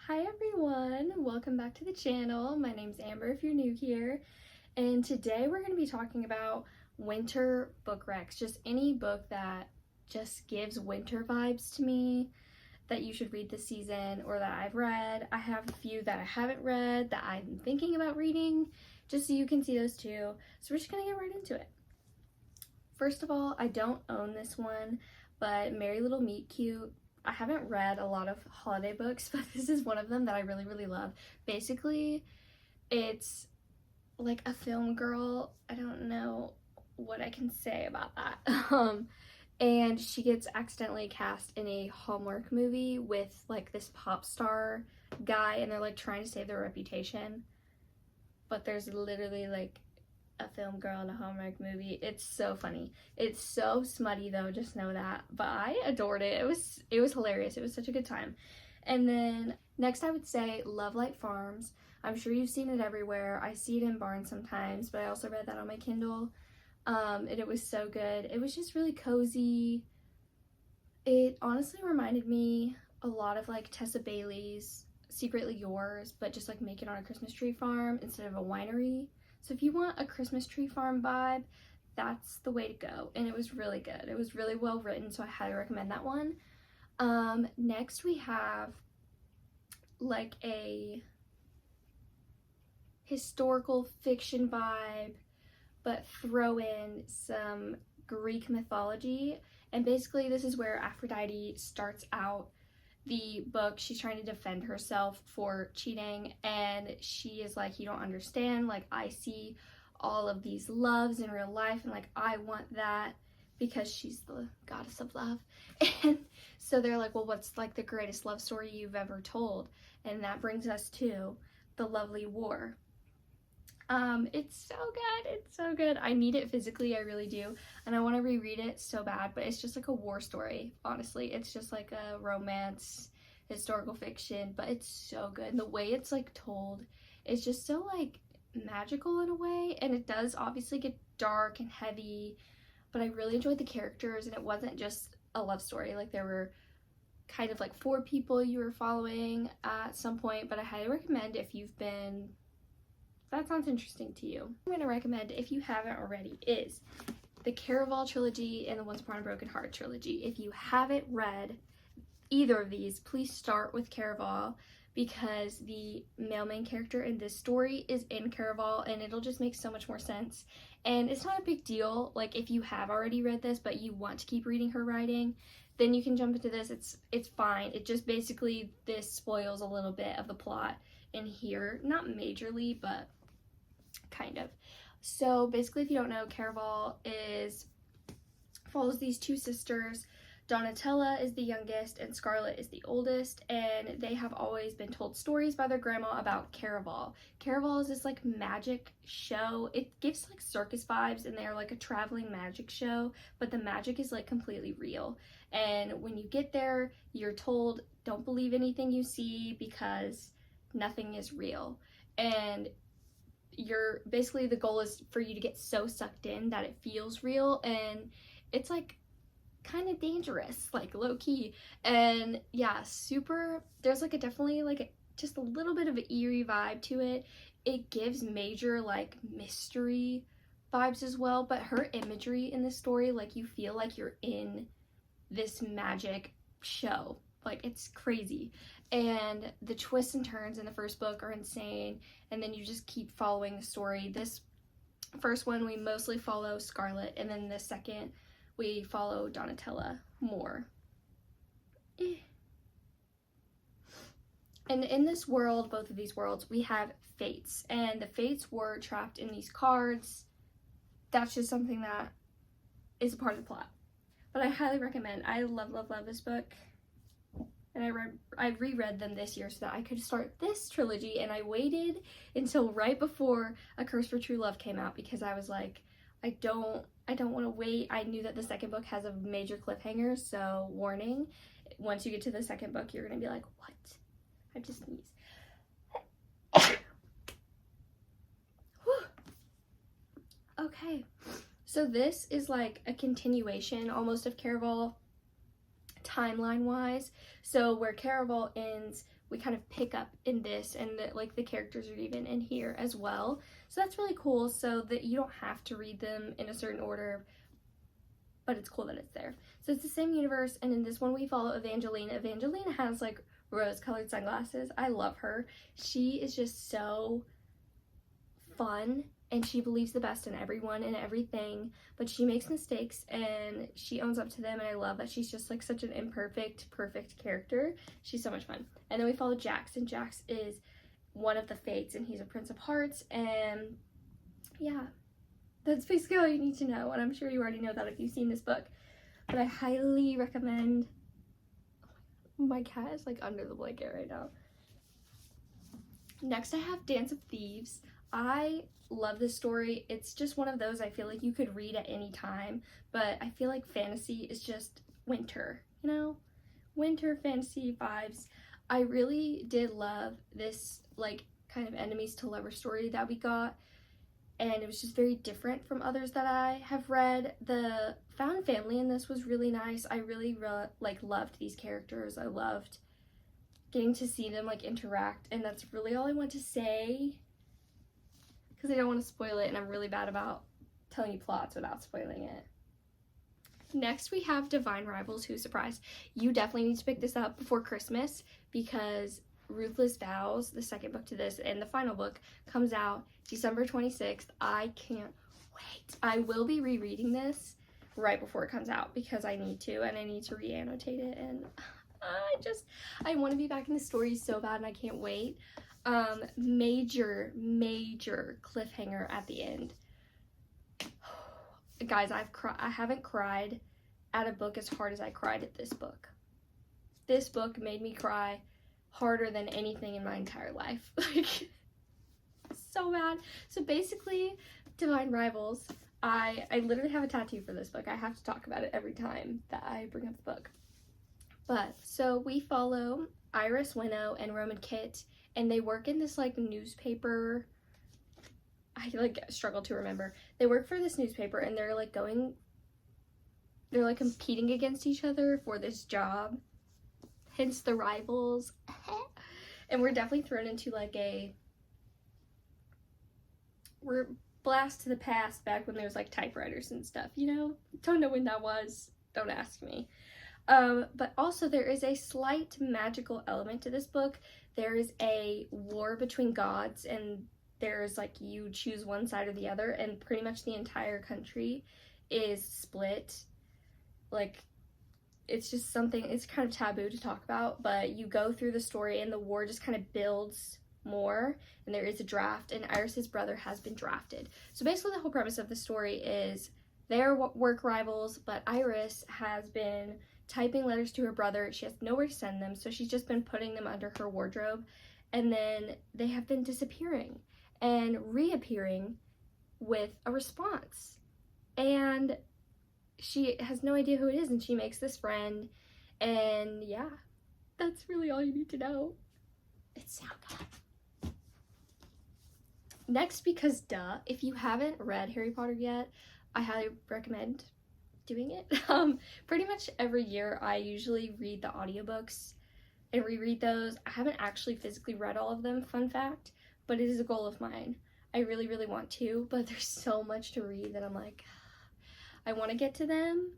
Hi everyone, welcome back to the channel. My name's Amber if you're new here, and today we're going to be talking about winter book recs, just any book that just gives winter vibes to me that you should read this season or that I've read. I have a few that I haven't read that I'm thinking about reading, just so you can see those too. So we're just going to get right into it. First of all, I don't own this one, but Merry Little Meet Cute. I haven't read a lot of holiday books, but this is one of them that I really love. Basically, it's like a film girl. I don't know what I can say about that. And she gets accidentally cast in a Hallmark movie with like this pop star guy, and they're like trying to save their reputation. But there's literally like a film girl in a Hallmark movie. It's so funny. It's so smutty though, just know that. But I adored it. It was hilarious. It was such a good time. And then next I would say Love Light Farms. I'm sure you've seen it everywhere. I see it in Barnes sometimes, but I also read that on my Kindle. And it was so good. It was just really cozy. It honestly reminded me a lot of like Tessa Bailey's Secretly Yours, but just like make it on a Christmas tree farm instead of a winery. So if you want a Christmas tree farm vibe, that's the way to go. And it was really good. It was really well written, so I highly recommend that one. Next we have like a historical fiction vibe, but throw in some Greek mythology. And basically this is where Aphrodite starts out the book. She's trying to defend herself for cheating, and she is like, you don't understand, like I see all of these loves in real life, and like I want that because she's the goddess of love. And so they're like, well, what's like the greatest love story you've ever told? And that brings us to The Lovely War. It's so good. It's so good. I need it physically, I really do, and I want to reread it so bad, but it's just like a war story, honestly. It's just like a romance, historical fiction, but it's so good. And the way it's like told is just so like magical in a way, and it does obviously get dark and heavy, but I really enjoyed the characters, and it wasn't just a love story. Like there were kind of like 4 people you were following at some point, but I highly recommend if you've been, that sounds interesting to you. I'm going to recommend, if you haven't already, is the Caraval trilogy and the Once Upon a Broken Heart trilogy. If you haven't read either of these, please start with Caraval, because the male main character in this story is in Caraval, and it'll just make so much more sense. And it's not a big deal, like if you have already read this but you want to keep reading her writing, then you can jump into this. It's fine. It just basically, this spoils a little bit of the plot in here, not majorly, but kind of. So basically, if you don't know, Caraval follows these 2 sisters. Donatella is the youngest and Scarlett is the oldest, and they have always been told stories by their grandma about Caraval. Caraval is this like magic show. It gives like circus vibes, and they're like a traveling magic show, but the magic is like completely real. And when you get there, you're told, don't believe anything you see because nothing is real. And you're basically, the goal is for you to get so sucked in that it feels real, and it's like kind of dangerous, like low-key. And yeah, super, there's like a definitely like just a little bit of an eerie vibe to it. It gives major like mystery vibes as well, but her imagery in this story, like you feel like you're in this magic show. Like it's crazy, and the twists and turns in the first book are insane, and then you just keep following the story. This first one we mostly follow Scarlett, and then the second we follow Donatella more. And in this world, both of these worlds, we have fates, and the fates were trapped in these cards. That's just something that is a part of the plot, but I highly recommend. I love this book, and I reread them this year so that I could start this trilogy, and I waited until right before A Curse for True Love came out, because I was like, I don't want to wait. I knew that the second book has a major cliffhanger, so warning, once you get to the second book, you're gonna be like, what? I just sneezed. Okay, so this is like a continuation almost of Caraval, timeline wise. So where Caraval ends we kind of pick up in this, and that like the characters are even in here as well. So that's really cool, so that you don't have to read them in a certain order, but it's cool that it's there. So it's the same universe, and in this one we follow Evangeline. Evangeline has like rose-colored sunglasses. I love her. She is just so fun, and she believes the best in everyone and everything, but she makes mistakes and she owns up to them, and I love that she's just like such an imperfect, perfect character. She's so much fun. And then we follow Jax, and Jax is one of the Fates, and he's a Prince of Hearts, and yeah, that's basically all you need to know, and I'm sure you already know that if you've seen this book, but I highly recommend. Oh my cat is like under the blanket right now. Next I have Dance of Thieves. I love this story. It's just one of those I feel like you could read at any time, but I feel like fantasy is just winter, you know? Winter fantasy vibes. I really did love this like kind of enemies to lover story that we got, and it was just very different from others that I have read. The found family in this was really nice. I really like loved these characters. I loved getting to see them like interact, and that's really all I want to say, because I don't want to spoil it, and I'm really bad about telling you plots without spoiling it. Next we have Divine Rivals. Who's surprised? You definitely need to pick this up before Christmas, because Ruthless Vows, the second book to this and the final book, comes out December 26th. I can't wait. I will be rereading this right before it comes out because I need to, and I need to re-annotate it, and I want to be back in the story so bad, and I can't wait. Major cliffhanger at the end. Guys, I haven't cried at a book as hard as I cried at this book. This book made me cry harder than anything in my entire life. Like, so bad. So basically, Divine Rivals, I literally have a tattoo for this book. I have to talk about it every time that I bring up the book. But, so we follow Iris, Winnow, and Roman Kit, and they work in this, like, newspaper. I, like, struggle to remember. They work for this newspaper, and they're, like, competing against each other for this job. Hence the rivals. And we're definitely thrown into, like, we're blast to the past back when there was, like, typewriters and stuff, you know? Don't know when that was. Don't ask me. But also there is a slight magical element to this book. There is a war between gods, and there's like, you choose one side or the other, and pretty much the entire country is split. Like, it's just something, it's kind of taboo to talk about, but you go through the story and the war just kind of builds more, and there is a draft, and Iris's brother has been drafted. So basically the whole premise of the story is they're work rivals, but Iris has been typing letters to her brother. She has nowhere to send them, so she's just been putting them under her wardrobe, and then they have been disappearing and reappearing with a response, and she has no idea who it is, and she makes this friend, and yeah, that's really all you need to know. It's so good. Next, because duh, if you haven't read Harry Potter yet, I highly recommend doing it. Pretty much every year I usually read the audiobooks and reread those. I haven't actually physically read all of them, fun fact, but it is a goal of mine. I really want to, but there's so much to read that I'm like, I want to get to them.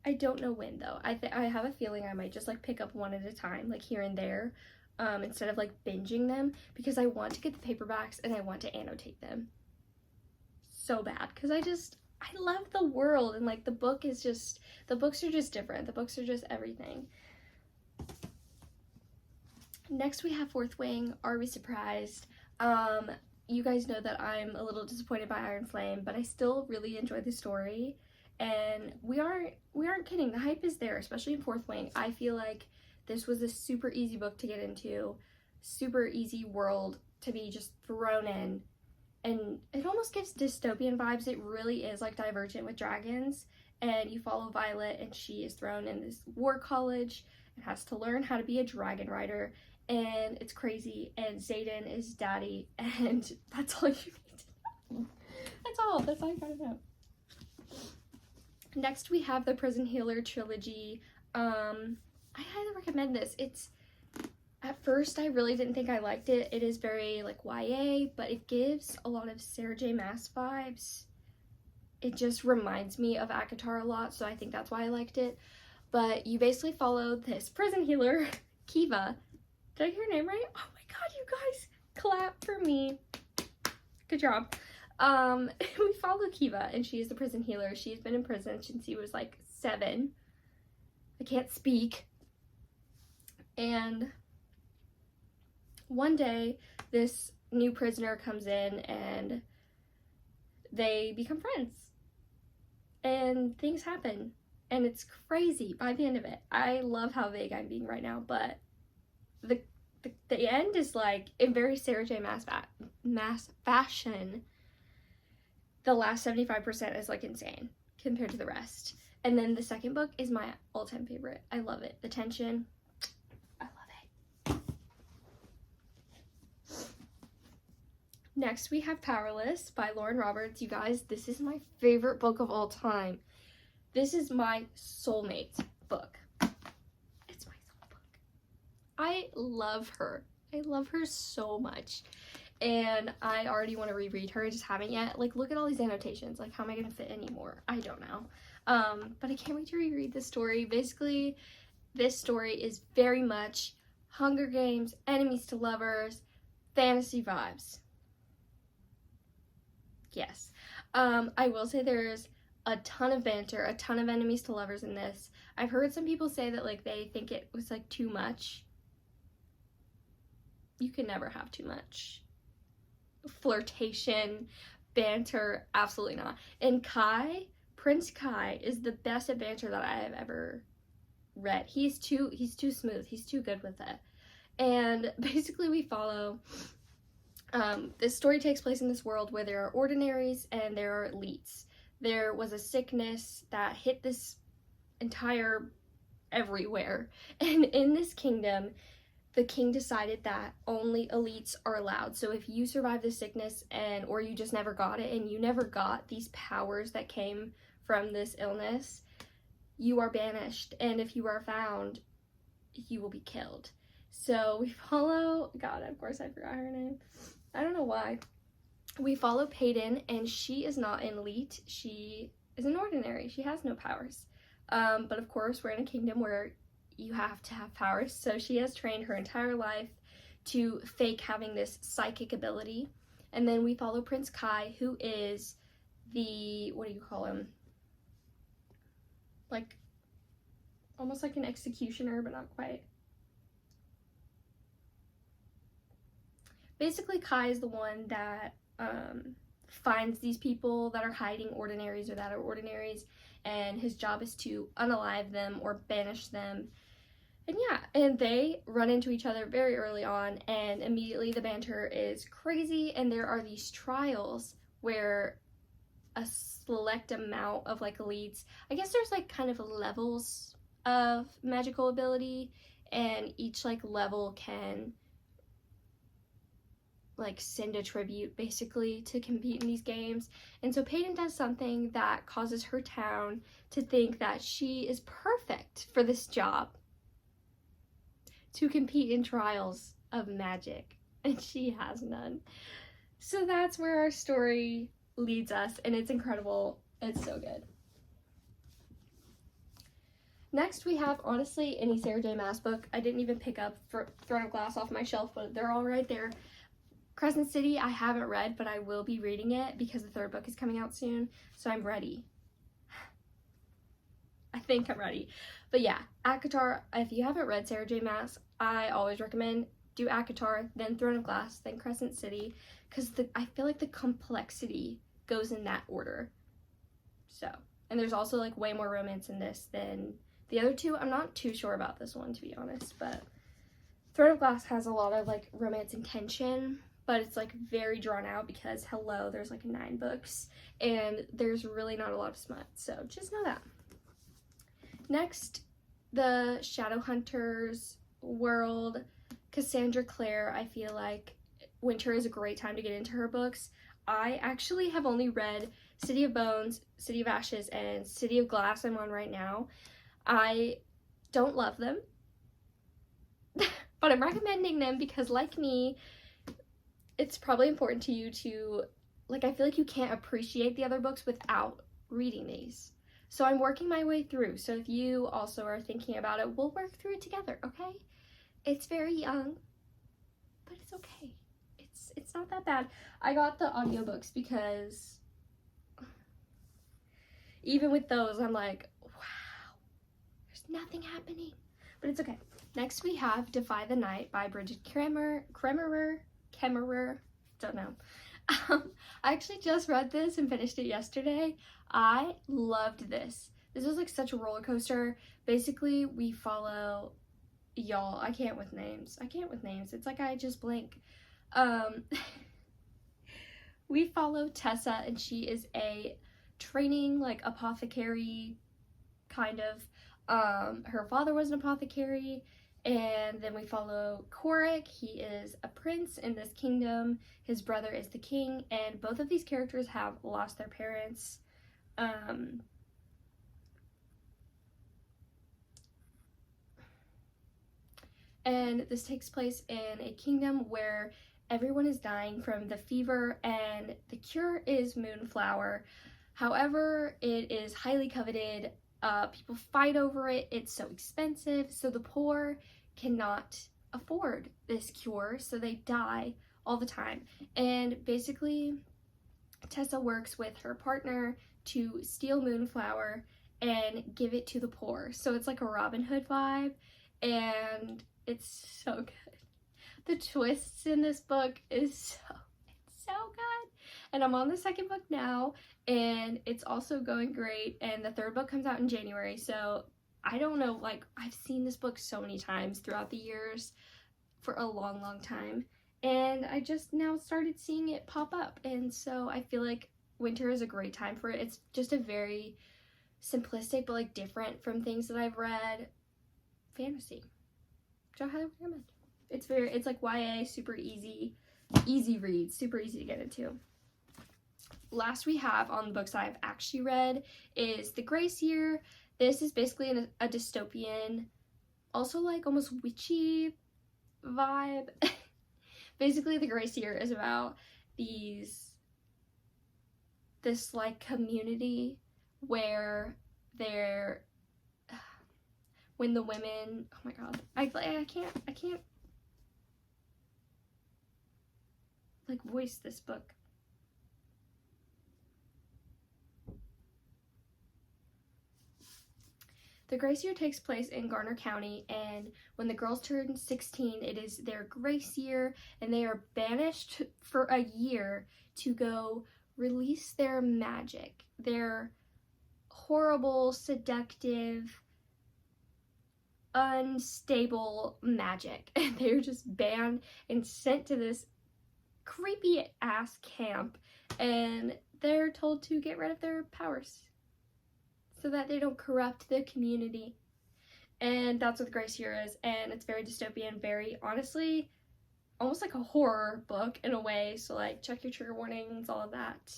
I don't know when though. I have a feeling I might just like pick up one at a time, like here and there, instead of like binging them, because I want to get the paperbacks and I want to annotate them so bad, because I love the world, and like the books are just different. The books are just everything. Next we have Fourth Wing. Are we surprised? You guys know that I'm a little disappointed by Iron Flame, but I still really enjoy the story, and we aren't kidding. The hype is there, especially in Fourth Wing. I feel like this was a super easy book to get into, super easy world to be just thrown in. And it almost gives dystopian vibes. It really is like Divergent with dragons, and you follow Violet, and she is thrown in this war college and has to learn how to be a dragon rider, and it's crazy, and Xaden is daddy, and that's all you need to know. That's all you gotta know. Next we have the Prison Healer trilogy. I highly recommend this. At first, I really didn't think I liked it. It is very, like, YA, but it gives a lot of Sarah J. Maas vibes. It just reminds me of ACOTAR a lot, so I think that's why I liked it. But you basically follow this prison healer, Kiva. Did I hear her name right? Oh my god, you guys, clap for me. Good job. We follow Kiva, and she is the prison healer. She's been in prison since she was like 7. I can't speak. And one day, this new prisoner comes in, and they become friends. And things happen. And it's crazy by the end of it. I love how vague I'm being right now, but the end is like in very Sarah J. Maas fashion. The last 75% is like insane compared to the rest. And then the second book is my all-time favorite. I love it. The tension, I love it. Next we have Powerless by Lauren Roberts. You guys, this is my favorite book of all time. This is my soulmate book. It's my soul book. I love her. I love her so much. And I already want to reread her. I just haven't yet. Like, look at all these annotations. Like, how am I going to fit any more? I don't know. But I can't wait to reread this story. Basically, this story is very much Hunger Games, enemies to lovers, fantasy vibes. Yes. I will say there's a ton of banter, a ton of enemies to lovers in this. I've heard some people say that, like, they think it was, like, too much. You can never have too much. Flirtation, banter, absolutely not. And Kai, Prince Kai, is the best at banter that I have ever read. He's too smooth. He's too good with it. And basically we follow, this story takes place in this world where there are ordinaries and there are elites. There was a sickness that hit this entire everywhere. And in this kingdom, the king decided that only elites are allowed. So if you survive the sickness or you just never got it and you never got these powers that came from this illness, you are banished. And if you are found, you will be killed. So we follow, God, of course I forgot her name. I don't know why. We follow Peyton, and she is not an elite. She is an ordinary. She has no powers. But of course, we're in a kingdom where you have to have powers, so she has trained her entire life to fake having this psychic ability. And then we follow Prince Kai, who is the, what do you call him? Like, almost like an executioner, but not quite. Basically, Kai is the one that finds these people that are hiding ordinaries or that are ordinaries, and his job is to unalive them or banish them. And yeah, and they run into each other very early on, and immediately the banter is crazy, and there are these trials where a select amount of, like, elites, I guess there's, like, kind of levels of magical ability, and each, like, level can, like, send a tribute, basically, to compete in these games. And so Peyton does something that causes her town to think that she is perfect for this job, to compete in trials of magic, and she has none. So that's where our story leads us, and it's incredible. It's so good. Next we have, honestly, any Sarah J. Maas book. I didn't even pick up Throne of Glass off my shelf, but they're all right there. Crescent City I haven't read, but I will be reading it because the 3rd book is coming out soon, so I'm ready. I think I'm ready. But yeah, ACOTAR, if you haven't read Sarah J. Maas, I always recommend do ACOTAR, then Throne of Glass, then Crescent City, because I feel like the complexity goes in that order. So, and there's also, like, way more romance in this than the other two. I'm not too sure about this one, to be honest, but Throne of Glass has a lot of, like, romance and tension, but it's, like, very drawn out because, hello, there's, like, 9 books, and there's really not a lot of smut, so just know that. Next, the Shadowhunters world, Cassandra Clare. I feel like winter is a great time to get into her books. I actually have only read City of Bones, City of Ashes, and City of Glass. I'm on right now. I don't love them. but I'm recommending them because, like me, it's probably important to you to, like, I feel like you can't appreciate the other books without reading these. So I'm working my way through. So if you also are thinking about it, we'll work through it together, okay? It's very young, but it's okay. It's not that bad. I got the audiobooks because even with those, I'm like, wow, there's nothing happening. But it's okay. Next we have Defy the Night by Bridget Kemmerer, don't know. I actually just read this and finished it yesterday. I loved this. This was like such a roller coaster. Basically, we follow y'all. I can't with names. It's like I just blank. We follow Tessa, and she is a training like apothecary kind of. Her father was an apothecary. And then we follow Korik. He is a prince in this kingdom. His brother is the king, and both of these characters have lost their parents. And this takes place in a kingdom where everyone is dying from the fever, and the cure is moonflower. However, it is highly coveted. People fight over it. It's so expensive, so the poor cannot afford this cure, so they die all the time. And basically, Tessa works with her partner to steal moonflower and give it to the poor. So it's like a Robin Hood vibe, and it's so good. The twists in this book is so good. And I'm on the second book now, and it's also going great, and the third book comes out in January. So I don't know, like, I've seen this book so many times throughout the years for a long time, and I just now started seeing it pop up, and so I feel like winter is a great time for it. It's just a very simplistic but like different from things that I've read fantasy, which I highly recommend. It's like YA, super easy read, super easy to get into. Last we have on the books I've actually read is The Grace Year. This is basically a dystopian, also like almost witchy vibe. Basically, The Grace Year is about this like community where when the women, oh my god, I can't like voice this book. The Grace Year takes place in Garner County, and when the girls turn 16, it is their Grace Year, and they are banished for a year to go release their magic, their horrible, seductive, unstable magic. And they're just banned and sent to this creepy ass camp, and they're told to get rid of their powers so that they don't corrupt the community. And that's what The Grace Year is, and it's very dystopian, very, honestly, almost like a horror book in a way, so like check your trigger warnings, all of that.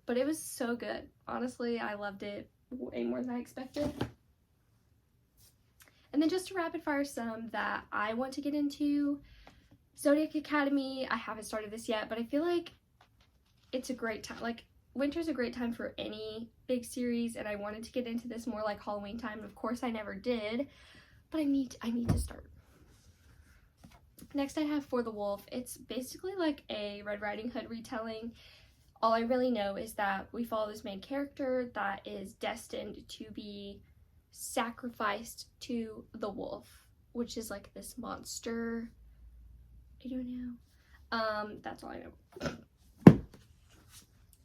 But it was so good. Honestly, I loved it way more than I expected. And then just to rapid fire some that I want to get into, Zodiac Academy. I haven't started this yet, but I feel like it's a great time. Like, winter's a great time for any big series, and I wanted to get into this more like Halloween time. Of course, I never did, but I need to start. Next, I have For the Wolf. It's basically like a Red Riding Hood retelling. All I really know is that we follow this main character that is destined to be sacrificed to the wolf, which is like this monster. I don't know. That's all I know.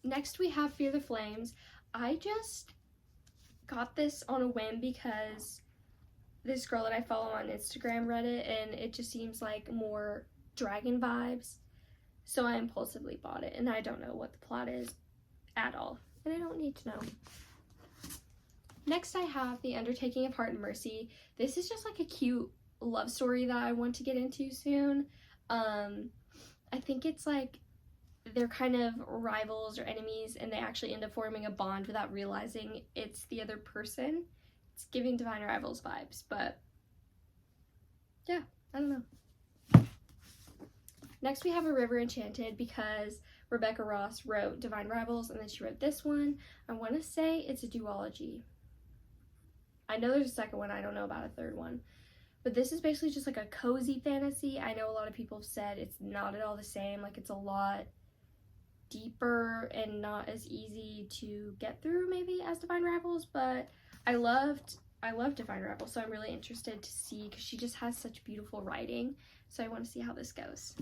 Next, we have Fear the Flames. I just got this on a whim because this girl that I follow on Instagram read it, and it just seems like more dragon vibes. So I impulsively bought it, and I don't know what the plot is at all, and I don't need to know. Next, I have The Undertaking of Heart and Mercy. This is just like a cute love story that I want to get into soon. I think it's like they're kind of rivals or enemies, and they actually end up forming a bond without realizing it's the other person. It's giving Divine Rivals vibes, but yeah, I don't know. Next we have A River Enchanted because Rebecca Ross wrote Divine Rivals and then she wrote this one. I want to say it's a duology. I know there's a second one. I don't know about a third one. But this is basically just like a cozy fantasy. I know a lot of people have said it's not at all the same. Like it's a lot deeper and not as easy to get through maybe as Divine Rivals, but I loved Divine Rivals, so I'm really interested to see because she just has such beautiful writing. So I want to see how this goes.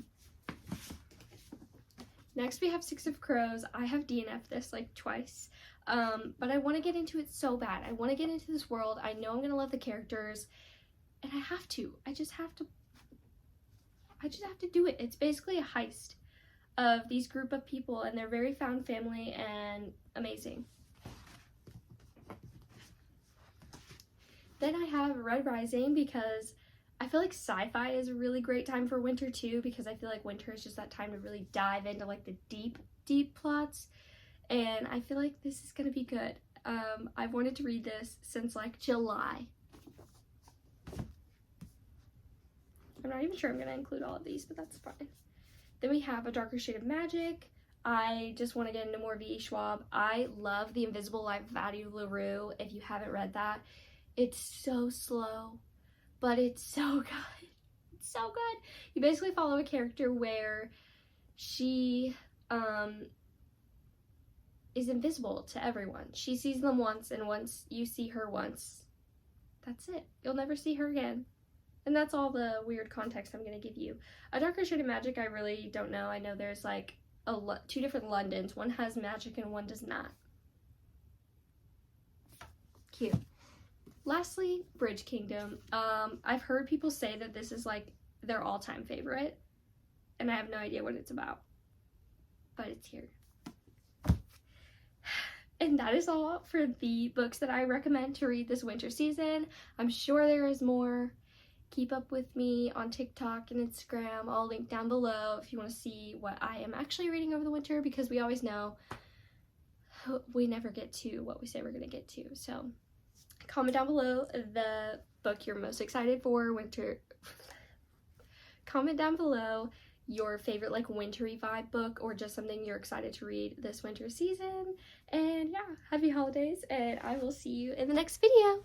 Next we have Six of Crows. I have DNF'd this like twice, but I want to get into it so bad. I want to get into this world. I know I'm going to love the characters, and I have to. I just have to do it. It's basically a heist of these group of people, and they're very found family and amazing. Then I have Red Rising because I feel like sci-fi is a really great time for winter too, because I feel like winter is just that time to really dive into like the deep plots, and I feel like this is gonna be good. I've wanted to read this since like July. I'm not even sure I'm gonna include all of these, but that's fine. Then we have A Darker Shade of Magic. I just want to get into more V.E. Schwab. I love The Invisible Life of Addie LaRue. If you haven't read that, it's so slow, but it's so good. It's so good. You basically follow a character where she is invisible to everyone. She sees them once, and once you see her once, that's it. You'll never see her again. And that's all the weird context I'm going to give you. A Darker Shade of Magic, I really don't know. I know there's like two different Londons. One has magic and one does not. Cute. Lastly, Bridge Kingdom. I've heard people say that this is like their all-time favorite, and I have no idea what it's about, but it's here. And that is all for the books that I recommend to read this winter season. I'm sure there is more. Keep up with me on TikTok and Instagram. I'll link down below if you want to see what I am actually reading over the winter, because we always know we never get to what we say we're going to get to. So comment down below the book you're most excited for winter. Comment down below your favorite like wintry vibe book, or just something you're excited to read this winter season. And yeah, happy holidays, and I will see you in the next video.